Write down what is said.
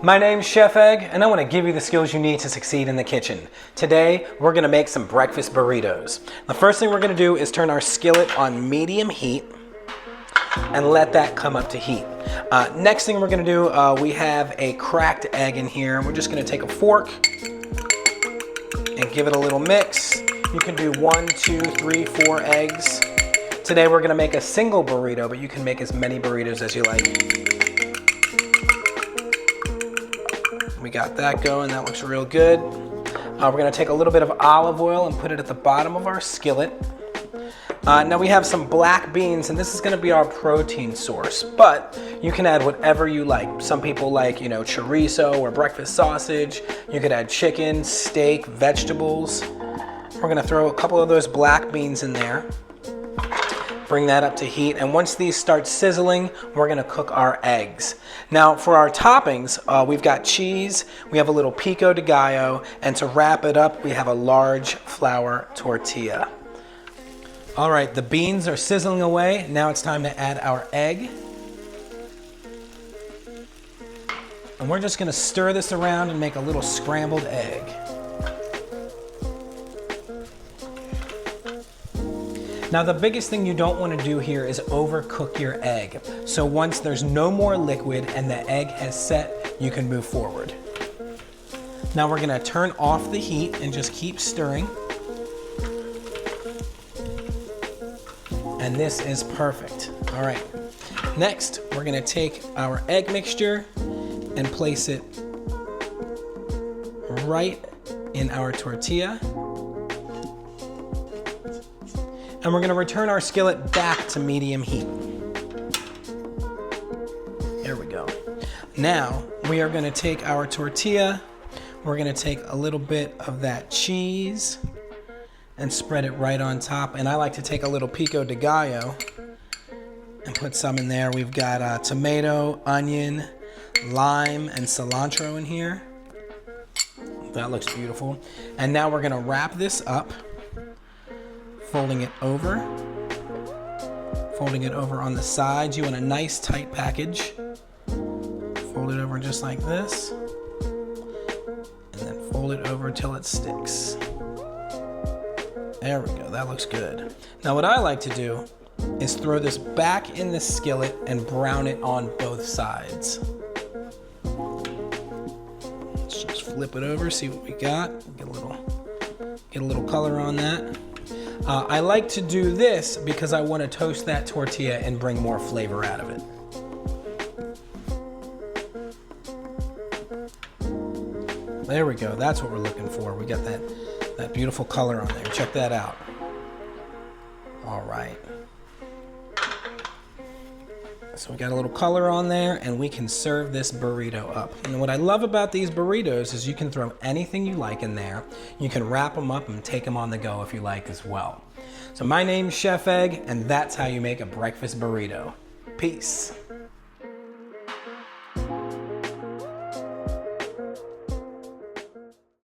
My name's Chef Egg, and I want to give you the skills you need to succeed in the kitchen. Today, we're going to make some breakfast burritos. The first thing we're going to do is turn our skillet on medium heat and let that come up to heat. Next thing we're going to do, we have a cracked egg in here. We're just going to take a fork and give it a little mix. You can do 1, 2, 3, 4 eggs. Today we're going to make a single burrito, but you can make as many burritos as you like. We got that going, that looks real good. We're gonna take a little bit of olive oil and put it at the bottom of our skillet. Now we have some black beans, and this is gonna be our protein source, but you can add whatever you like. Some people like, chorizo or breakfast sausage. You could add chicken, steak, vegetables. We're gonna throw a couple of those black beans in there. Bring that up to heat, and once these start sizzling, we're gonna cook our eggs. Now for our toppings, we've got cheese, we have a little Pico de Gallo, and to wrap it up, we have a large flour tortilla. All right, the beans are sizzling away. Now it's time to add our egg. And we're just gonna stir this around and make a little scrambled egg. Now the biggest thing you don't want to do here is overcook your egg. So once there's no more liquid and the egg has set, you can move forward. Now we're going to turn off the heat and just keep stirring. And this is perfect. All right. Next, we're going to take our egg mixture and place it right in our tortilla. And we're going to return our skillet back to medium heat. There we go. Now we are going to take our tortilla, we're going to take a little bit of that cheese and spread it right on top. And I like to take a little Pico de Gallo and put some in there. We've got tomato, onion, lime, and cilantro in here. That looks beautiful. And now we're going to wrap this up. Folding it over on the sides. You want a nice tight package. Fold it over just like this, and then fold it over till it sticks. There we go, that looks good. Now what I like to do is throw this back in the skillet and brown it on both sides. Let's just flip it over, see what we got. Get a little color on that. I like to do this because I want to toast that tortilla and bring more flavor out of it. There we go, that's what we're looking for. We got that beautiful color on there. Check that out. All right. So we got a little color on there, and we can serve this burrito up. And what I love about these burritos is you can throw anything you like in there. You can wrap them up and take them on the go if you like as well. So my name's Chef Egg, and that's how you make a breakfast burrito. Peace.